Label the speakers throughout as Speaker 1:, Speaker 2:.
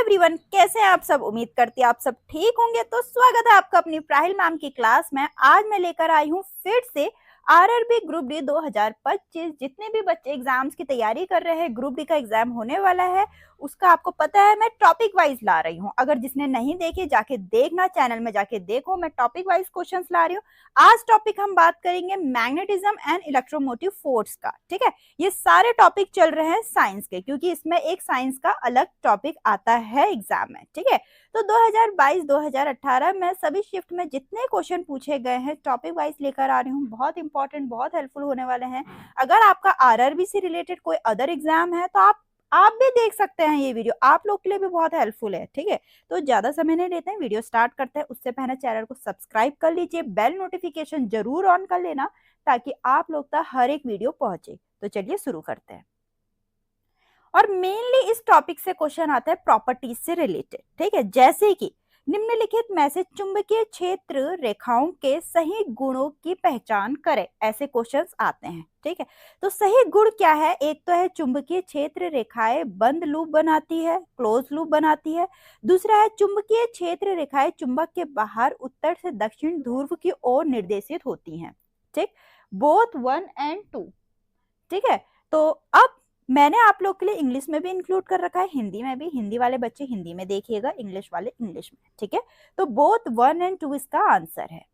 Speaker 1: Everyone, कैसे हैं आप सब। उम्मीद करती हैं आप सब ठीक होंगे। तो स्वागत है आपका अपनी प्राहिल मैम की क्लास में। आज मैं लेकर आई हूँ फिर से आरआरबी ग्रुप डी 2025। जितने भी बच्चे एग्जाम्स की तैयारी कर रहे हैं, ग्रुप डी का एग्जाम होने वाला है, उसका आपको पता है मैं टॉपिक वाइज ला रही हूँ। अगर जिसने नहीं देखे जाके देखना, चैनल में जाके देखो, मैं टॉपिक वाइज क्वेश्चंस ला रही हूँ। आज टॉपिक हम बात करेंगे मैग्नेटिज्म एंड इलेक्ट्रोमोटिव फोर्स का। ठीक है, ये सारे टॉपिक चल रहे हैं साइंस के, क्योंकि इसमें एक साइंस का अलग टॉपिक आता है एग्जाम में। ठीक है, तो 2022-2018 में सभी शिफ्ट में जितने क्वेश्चन पूछे गए हैं टॉपिक वाइज लेकर आ रही हूँ। बहुत इंपॉर्टेंट, बहुत हेल्पफुल होने वाले हैं। अगर आपका आरआरबी से रिलेटेड कोई अदर एग्जाम है तो आप भी देख सकते हैं। ये वीडियो आप लोग के लिए भी बहुत हेल्पफुल है। ठीक है, तो ज्यादा समय नहीं लेते हैं, वीडियो स्टार्ट करते हैं। उससे पहले चैनल को सब्सक्राइब कर लीजिए, बेल नोटिफिकेशन जरूर ऑन कर लेना ताकि आप लोग तक हर एक वीडियो पहुंचे। तो चलिए शुरू करते हैं। और मेनली इस टॉपिक से क्वेश्चन आता है प्रॉपर्टीज से रिलेटेड। ठीक है, जैसे कि निम्नलिखित में से चुंबकीय क्षेत्र रेखाओं के सही गुणों की पहचान करें, ऐसे क्वेश्चंस आते हैं। ठीक है, तो सही गुण क्या है। एक तो है चुंबकीय क्षेत्र रेखाएं बंद लूप बनाती है, क्लोज लूप बनाती है। दूसरा है चुंबकीय क्षेत्र रेखाएं चुंबक के बाहर उत्तर से दक्षिण ध्रुव की ओर निर्देशित होती हैं। ठीक, बोथ 1 and 2। ठीक है, तो अब मैंने आप लोग के लिए इंग्लिश में भी इंक्लूड कर रखा है, हिंदी में भी। हिंदी वाले बच्चे हिंदी में देखिएगा, इंग्लिश वाले इंग्लिश में। ठीक है, तो बोथ 1 and 2 इसका आंसर है।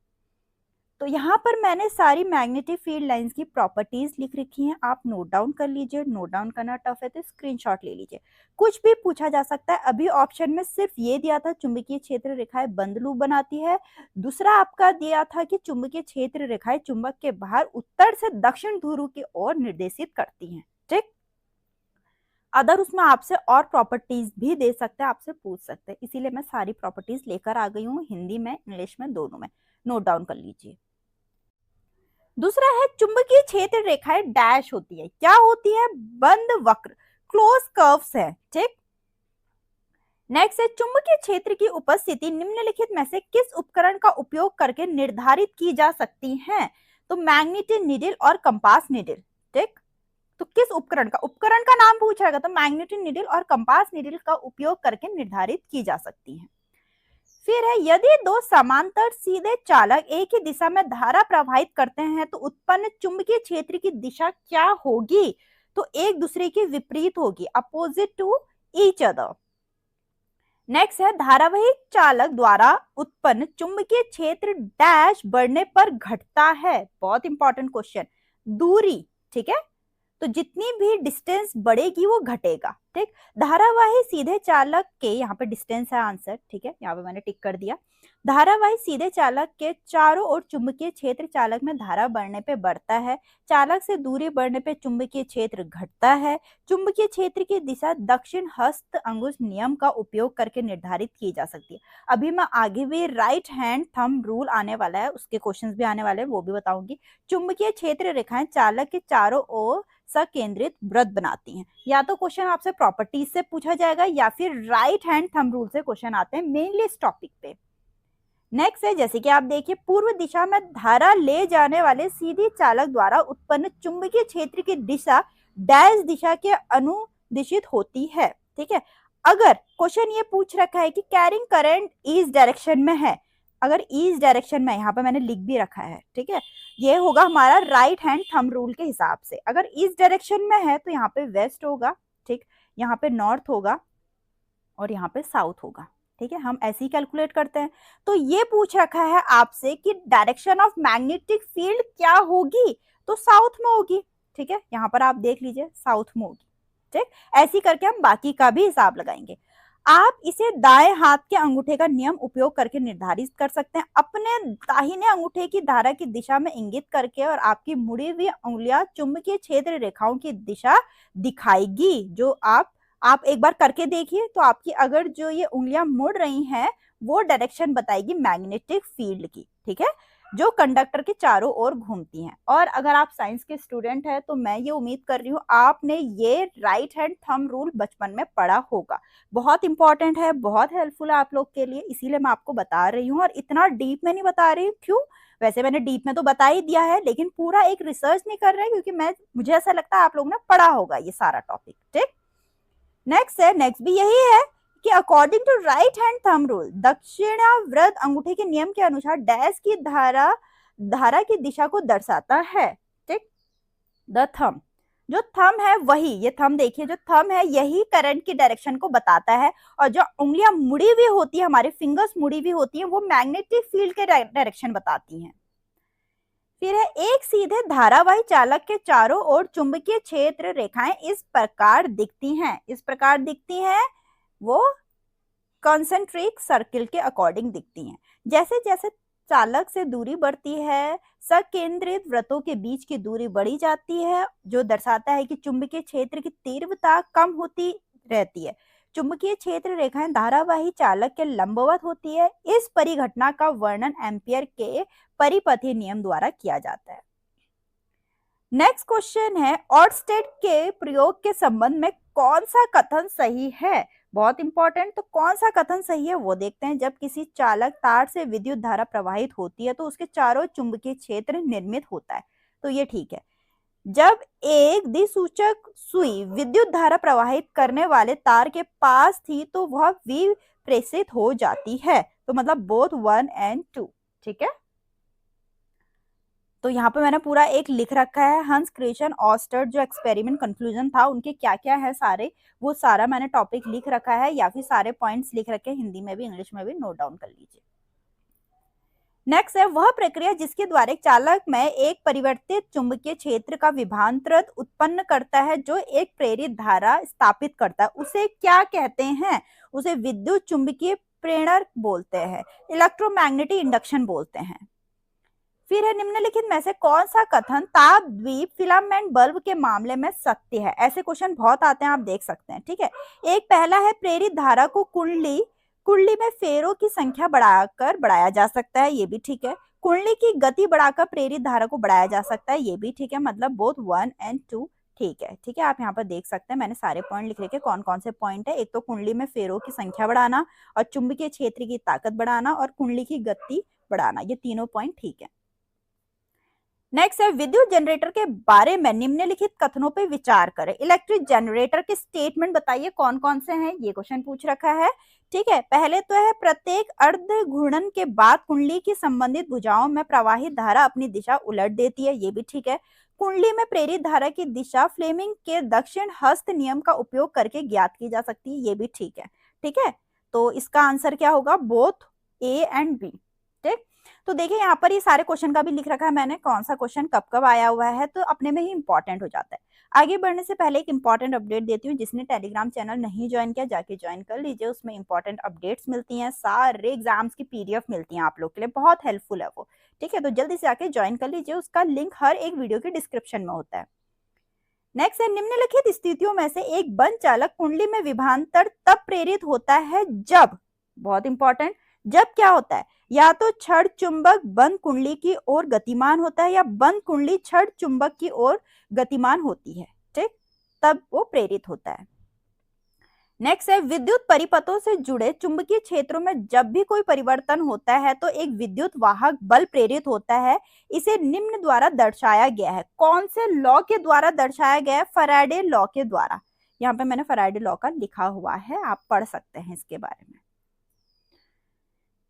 Speaker 1: तो यहाँ पर मैंने सारी मैग्नेटिक फील्ड लाइंस की प्रॉपर्टीज लिख रखी हैं, आप नोट डाउन कर लीजिए। नोट डाउन करना टफ है तो स्क्रीनशॉट ले लीजिए, कुछ भी पूछा जा सकता है। अभी ऑप्शन में सिर्फ ये दिया था चुंबकीय क्षेत्र रेखाएं बंद लूप बनाती है। दूसरा आपका दिया था कि चुंबकीय क्षेत्र रेखाएं चुंबक के बाहर उत्तर से दक्षिण ध्रुव की ओर निर्देशित करती हैं। ठीक, अदर उसमें आपसे और प्रॉपर्टीज भी दे सकते हैं, आपसे पूछ सकते हैं, इसीलिए मैं सारी प्रॉपर्टीज लेकर आ गई हूँ, हिंदी में इंग्लिश में दोनों में। नोट डाउन कर लीजिए। दूसरा है चुंबकीय क्षेत्र रेखाएं डैश होती है। क्या होती है? बंद वक्र, क्लोज कर्व्स है। ठीक, नेक्स्ट है चुंबकीय क्षेत्र की उपस्थिति निम्नलिखित में से किस उपकरण का उपयोग करके निर्धारित की जा सकती है। तो मैग्नेटिक नीडल और कंपास नीडल। ठीक, तो किस उपकरण का नाम पूछ रहा है, तो मैग्नेटिक नीडल और कंपास नीडल का उपयोग करके निर्धारित की जा सकती है। फिर है यदि दो समांतर सीधे चालक एक ही दिशा में धारा प्रवाहित करते हैं तो उत्पन्न चुंबकीय क्षेत्र की दिशा क्या होगी। तो एक दूसरे के विपरीत होगी, opposite to each other. Next है धारावाही चालक द्वारा उत्पन्न चुंबकीय क्षेत्र डैश बढ़ने पर घटता है। बहुत इंपॉर्टेंट क्वेश्चन, दूरी। ठीक है, तो जितनी भी डिस्टेंस बढ़ेगी वो घटेगा। ठीक, धारावाही सीधे चालक के, यहाँ पे डिस्टेंस है आंसर। ठीक है, यहाँ पे मैंने टिक कर दिया। धारावाही सीधे चालक के चारों ओर चुंबकीय क्षेत्र चालक में धारा बढ़ने पे बढ़ता है, चालक से दूरी बढ़ने पे चुंबकीय क्षेत्र घटता है। चुंबकीय क्षेत्र की दिशा दक्षिण हस्त अंगुश नियम का उपयोग करके निर्धारित की जा सकती है। अभी मैं आगे भी राइट हैंड थंब रूल आने वाला है, उसके क्वेश्चंस भी आने वाले हैं, वो भी बताऊंगी। चुंबकीय क्षेत्र रेखाएं चालक के चारों ओर सकेंद्रित वृत्त बनाती हैं। या तो क्वेश्चन आपसे प्रॉपर्टीज से पूछा जाएगा या फिर राइट हैंड थंब रूल से क्वेश्चन आते हैं मेनली इस टॉपिक पे। नेक्स्ट है जैसे कि आप देखिए, पूर्व दिशा में धारा ले जाने वाले सीधी चालक द्वारा उत्पन्न चुंबकीय क्षेत्र की दिशा डैश दिशा के अनुदिशित होती है। ठीक है, अगर क्वेश्चन ये पूछ रखा है कि कैरिंग करंट ईस्ट डायरेक्शन में है, अगर ईस्ट डायरेक्शन में, यहाँ पे मैंने लिख भी रखा है। ठीक है, ये होगा हमारा राइट हैंड थंब रूल के हिसाब से। अगर ईस्ट डायरेक्शन में है तो यहाँ पे वेस्ट होगा। ठीक, यहाँ पे नॉर्थ होगा और यहाँ पे साउथ होगा। ठीक है, हम ऐसे ही कैलकुलेट करते हैं। तो ये पूछ रखा है आपसे कि डायरेक्शन ऑफ मैग्नेटिक फील्ड क्या होगी, तो साउथ में होगी। ठीक है, यहाँ पर आप देख लीजिए साउथ में होगी। ठीक, ऐसी करके हम बाकी का भी हिसाब लगाएंगे। आप इसे दाएं हाथ के अंगूठे का नियम उपयोग करके निर्धारित कर सकते हैं, अपने दाहिने अंगूठे की धारा की दिशा में इंगित करके, और आपकी मुड़ी हुई उंगलियां चुंबकीय क्षेत्र रेखाओं की दिशा दिखाएगी। जो आप एक बार करके देखिए, तो आपकी अगर जो ये उंगलियां मुड़ रही हैं वो डायरेक्शन बताएगी मैग्नेटिक फील्ड की। ठीक है, जो कंडक्टर के चारों ओर घूमती हैं। और अगर आप साइंस के स्टूडेंट हैं तो मैं ये उम्मीद कर रही हूँ आपने ये राइट हैंड थंब रूल बचपन में पढ़ा होगा। बहुत इंपॉर्टेंट है, बहुत हेल्पफुल है आप लोग के लिए, इसीलिए मैं आपको बता रही हूँ। और इतना डीप में नहीं बता रही हूँ, क्यों? वैसे मैंने डीप में तो बता ही दिया है, लेकिन पूरा एक रिसर्च नहीं कर रहे क्योंकि मुझे ऐसा लगता है आप लोगों ने पढ़ा होगा ये सारा टॉपिक। ठीक, नेक्स्ट भी यही है कि according to right hand thumb rule, दक्षिणावर्त अंगूठे के नियम के अनुसार डैश की धारा की दिशा को दर्शाता है। ठीक, द थंब, जो थंब है वही, ये थंब देखिए, जो थंब है यही करंट की डायरेक्शन को बताता है, और जो उंगलियां मुड़ी हुई होती है, हमारे फिंगर्स मुड़ी हुई होती हैं, वो मैग्नेटिक फील्ड के डायरेक्शन बताती हैं। फिर है, एक सीधे धारावाही चालक के चारों ओर चुंबकीय क्षेत्र रेखाएं इस प्रकार दिखती हैं, इस प्रकार दिखती हैं, वो कॉन्सेंट्रिक सर्किल के अकॉर्डिंग दिखती हैं। जैसे जैसे चालक से दूरी बढ़ती है, सकेंद्रित वृत्तों के बीच की दूरी बढ़ी जाती है, जो दर्शाता है कि चुंबकीय क्षेत्र की तीव्रता कम होती रहती है। चुंबकीय क्षेत्र रेखाएं धारावाही चालक के लंबवत होती है। इस परिघटना का वर्णन एम्पियर के परिपथीय नियम द्वारा किया जाता है। नेक्स्ट क्वेश्चन है, ऑर्स्टेड के प्रयोग के संबंध में कौन सा कथन सही है? बहुत इंपॉर्टेंट, तो कौन सा कथन सही है वो देखते हैं। जब किसी चालक तार से विद्युत धारा प्रवाहित होती है तो उसके चारों चुंबकीय क्षेत्र निर्मित होता है, तो ये ठीक है। जब एक दिसूचक सुई विद्युत धारा प्रवाहित करने वाले तार के पास थी तो वह विप्रेषित हो जाती है, तो मतलब बोथ 1 and 2। ठीक है, तो यहाँ पे मैंने पूरा एक लिख रखा है, हंस क्रिश्चियन ऑर्स्टेड जो एक्सपेरिमेंट कंक्लूजन था, उनके क्या क्या है सारे, वो सारा मैंने टॉपिक लिख रखा है, या फिर सारे पॉइंट्स लिख रखे हैं, हिंदी में भी इंग्लिश में भी, नोट डाउन कर लीजिए। नेक्स्ट है, वह प्रक्रिया जिसके द्वारा एक चालक में एक परिवर्तित चुंबकीय क्षेत्र का विभवांतर उत्पन्न करता है जो एक प्रेरित धारा स्थापित करता है, उसे क्या कहते हैं? उसे विद्युत चुंबकीय प्रेरण बोलते हैं, इलेक्ट्रोमैग्नेटिक इंडक्शन बोलते हैं। फिर है, निम्नलिखित में से कौन सा कथन ताप द्वीप फिलामेंट बल्ब के मामले में सत्य है? ऐसे क्वेश्चन बहुत आते हैं, आप देख सकते हैं। ठीक है, एक पहला है, प्रेरित धारा को कुंडली में फेरों की संख्या बढ़ाकर बढ़ाया जा सकता है, ये भी ठीक है। कुंडली की गति बढ़ाकर प्रेरित धारा को बढ़ाया जा सकता है, ये भी ठीक है, मतलब बोथ 1 and 2 ठीक है। ठीक है, आप यहाँ पर देख सकते हैं, मैंने सारे पॉइंट लिख रखे, कौन कौन से पॉइंट है। एक तो कुंडली में फेरों की संख्या बढ़ाना, और चुंबकीय क्षेत्र की ताकत बढ़ाना, और कुंडली की गति बढ़ाना, ये तीनों पॉइंट ठीक है। नेक्स्ट है, विद्युत जनरेटर के बारे में निम्नलिखित कथनों पे विचार करें। इलेक्ट्रिक जनरेटर के स्टेटमेंट बताइए कौन कौन से हैं, ये क्वेश्चन पूछ रखा है। ठीक है, पहले तो है, प्रत्येक अर्ध घूर्णन के बाद कुंडली की संबंधित भुजाओं में प्रवाहित धारा अपनी दिशा उलट देती है, ये भी ठीक है। कुंडली में प्रेरित धारा की दिशा फ्लेमिंग के दक्षिण हस्त नियम का उपयोग करके ज्ञात की जा सकती है, ये भी ठीक है। ठीक है, तो इसका आंसर क्या होगा? Both A and B। ठीक, तो देखिए यहाँ पर ये सारे क्वेश्चन का भी लिख रखा है मैंने, कौन सा क्वेश्चन कब कब आया हुआ है, तो अपने में ही इंपॉर्टेंट हो जाता है। आगे बढ़ने से पहले एक इंपॉर्टेंट अपडेट देती हूँ, जिसने टेलीग्राम चैनल नहीं ज्वाइन किया जाके ज्वाइन कर लीजिए, उसमें इंपॉर्टेंट अपडेट्स मिलती हैं, सारे एग्जाम्स की PDF मिलती हैं आप लोग के लिए, बहुत हेल्पफुल है वो। ठीक है, तो जल्दी से आके ज्वाइन कर लीजिए, उसका लिंक हर एक वीडियो के डिस्क्रिप्शन में होता है। नेक्स्ट है, निम्नलिखित स्थितियों में से एक बंद चालक कुंडली में विभवांतर तब प्रेरित होता है जब, बहुत इंपॉर्टेंट, जब क्या होता है, या तो क्षण चुंबक बंद कुंडली की ओर गतिमान होता है, या बंद कुंडली क्षण चुंबक की ओर गतिमान होती है। ठीक, तब वो प्रेरित होता है। नेक्स्ट है, विद्युत परिपथों से जुड़े चुंबकीय क्षेत्रों में जब भी कोई परिवर्तन होता है तो एक विद्युत वाहक बल प्रेरित होता है, इसे निम्न द्वारा दर्शाया गया है। कौन से लॉ के द्वारा दर्शाया गया है? फैराडे लॉ के द्वारा। यहाँ पे मैंने फैराडे लॉ का लिखा हुआ है, आप पढ़ सकते हैं इसके बारे में।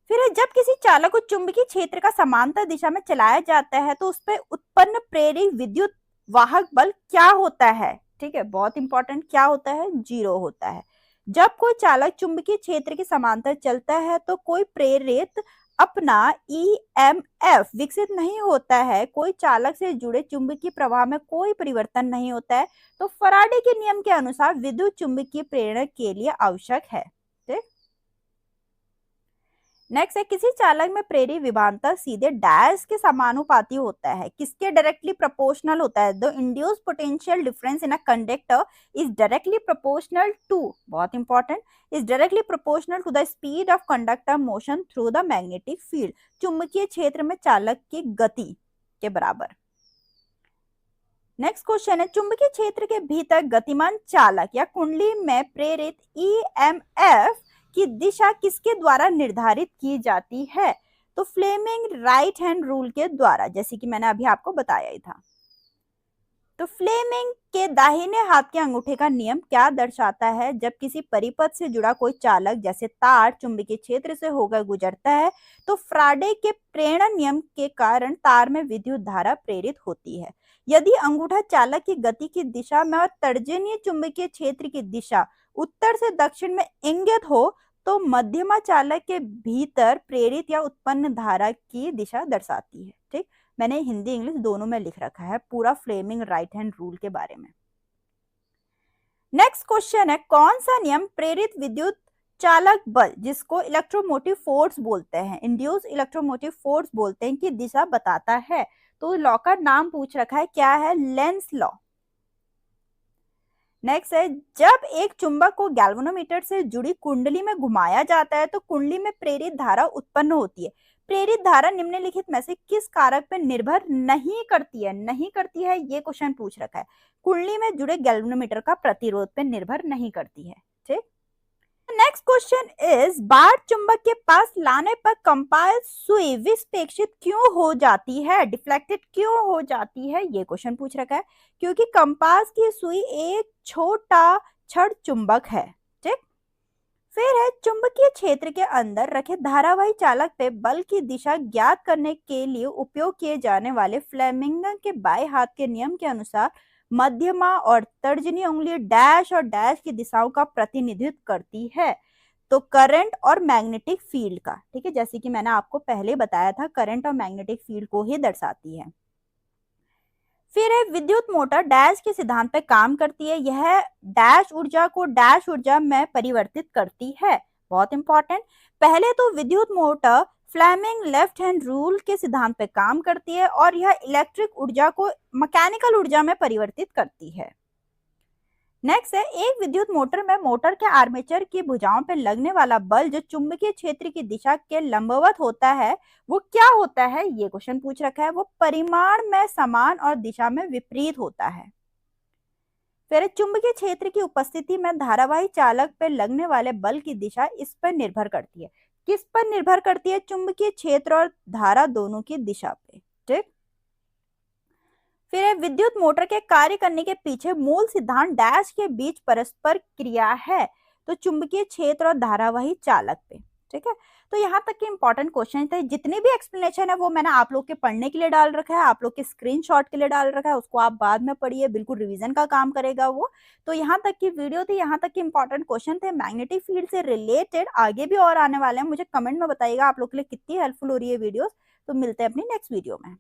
Speaker 1: फिर है, जब किसी चालक को चुंबकीय क्षेत्र का समांतर दिशा में चलाया जाता है तो उस पर उत्पन्न प्रेरित विद्युत वाहक बल क्या होता है? ठीक है, बहुत इंपॉर्टेंट, क्या होता है? 0 होता है। जब कोई चालक चुंबकीय क्षेत्र के समांतर चलता है तो कोई प्रेरित अपना EMF विकसित नहीं होता है, कोई चालक से जुड़े चुंबकीय प्रवाह में कोई परिवर्तन नहीं होता है, तो फैराडे के नियम के अनुसार विद्युत चुंबकीय प्रेरण के लिए आवश्यक है। ठीक, नेक्स्ट है, किसी चालक में प्रेरित विभवांतर सीधे डैश के समानुपाती होता है, किसके डायरेक्टली प्रोपोर्शनल होता है? The induced potential difference in a conductor is directly proportional to, बहुत important, is directly proportional to the speed of conductor motion through the magnetic field, चुंबकीय क्षेत्र में चालक की गति के बराबर। नेक्स्ट क्वेश्चन है, चुंबकीय क्षेत्र के भीतर गतिमान चालक या कुंडली में प्रेरित EMF की दिशा किसके द्वारा निर्धारित की जाती है? तो फ्लेमिंग राइट हैंड रूल के द्वारा, जैसे कि मैंने अभी आपको बताया ही था। तो फ्लेमिंग के दाहिने हाथ के अंगूठे का नियम क्या दर्शाता है? जब किसी परिपथ से जुड़ा कोई चालक जैसे तार चुंबकीय क्षेत्र से होकर गुजरता है तो फ्राडे के प्रेरण नियम के कारण तार में विद्युत धारा प्रेरित होती है। यदि अंगूठा चालक की गति की दिशा में और तर्जनीय चुंबकीय क्षेत्र की दिशा उत्तर से दक्षिण में इंगित हो तो मध्यमा चालक के भीतर प्रेरित या उत्पन्न धारा की दिशा दर्शाती है। ठीक, मैंने हिंदी इंग्लिश दोनों में लिख रखा है पूरा फ्लेमिंग राइट हैंड रूल के बारे में। नेक्स्ट क्वेश्चन है, कौन सा नियम प्रेरित विद्युत चालक बल जिसको इलेक्ट्रोमोटिव फोर्स बोलते हैं, इंड्यूस इलेक्ट्रोमोटिव फोर्स बोलते हैं, की दिशा बताता है? तो लॉ का नाम पूछ रखा है, क्या है? Lenz law. नेक्स्ट है, जब एक चुंबक को गैल्वेनोमीटर से जुड़ी कुंडली में घुमाया जाता है तो कुंडली में प्रेरित धारा उत्पन्न होती है। प्रेरित धारा निम्नलिखित में से किस कारक पर निर्भर नहीं करती है? नहीं करती है, ये क्वेश्चन पूछ रखा है। कुंडली में जुड़े गैल्वेनोमीटर का प्रतिरोध पर निर्भर नहीं करती है। ठीक, नेक्स्ट क्वेश्चन इज, बार चुंबक के पास लाने पर कंपास सुई विक्षेपित क्यों हो जाती है, डिफ्लेक्टेड क्यों हो जाती है? ये क्वेश्चन पूछ रखा है। क्योंकि कंपास की सुई एक छोटा छड़ चुंबक है। ठीक, फिर है, चुंबकीय क्षेत्र के अंदर रखे धारावाही चालक पे बल की दिशा ज्ञात करने के लिए उपयोग किए जाने वाले फ्लेमिंग के बाएं हाथ के नियम के अनुसार मध्यमा और तर्जनी उंगली डैश और डैश की दिशाओं का प्रतिनिधित्व करती है। तो करंट और मैग्नेटिक फील्ड का, ठीक है, जैसे कि मैंने आपको पहले बताया था, करंट और मैग्नेटिक फील्ड को ही दर्शाती है। फिर है, विद्युत मोटर डैश के सिद्धांत पे काम करती है। यह डैश ऊर्जा को डैश ऊर्जा में परिवर्तित करती है। बहुत इंपॉर्टेंट। पहले तो विद्युत motor Fleming left hand rule के सिद्धांत पे काम करती है और यह इलेक्ट्रिक ऊर्जा को मैकेनिकल ऊर्जा में परिवर्तित करती है। नेक्स्ट है, एक विद्युत मोटर में मोटर के आर्मेचर की भुजाओं पर लगने वाला बल जो चुंबकीय क्षेत्र की दिशा के लंबवत होता है वो क्या होता है? ये क्वेश्चन पूछ रखा है। वो परिमाण में समान और दिशा में विपरीत होता है। फिर चुंबकीय क्षेत्र की उपस्थिति में धारावाही चालक पर लगने वाले बल की दिशा इस पर निर्भर करती है। किस पर निर्भर करती है? चुंबकीय क्षेत्र और धारा दोनों की दिशा पे। ठीक, फिर विद्युत मोटर के कार्य करने के पीछे मूल सिद्धांत डैश के बीच परस्पर क्रिया है, तो चुंबकीय क्षेत्र और धारावाही चालक पे। ठीक है, तो यहाँ तक के इंपॉर्टेंट क्वेश्चन थे। जितनी भी एक्सप्लेनेशन है वो मैंने आप लोग के पढ़ने के लिए डाल रखा है, आप लोग के स्क्रीनशॉट के लिए डाल रखा है, उसको आप बाद में पढ़िए, बिल्कुल रिवीजन का काम करेगा वो। तो यहाँ तक की वीडियो थी, यहाँ तक के इंपॉर्टेंट क्वेश्चन थे मैग्नेटिक फील्ड से रिलेटेड। आगे भी और आने वाले हैं, मुझे कमेंट में बताइएगा आप लोग के लिए कितनी हेल्पफुल हो रही है वीडियोस। तो मिलते हैं अपनी नेक्स्ट वीडियो में।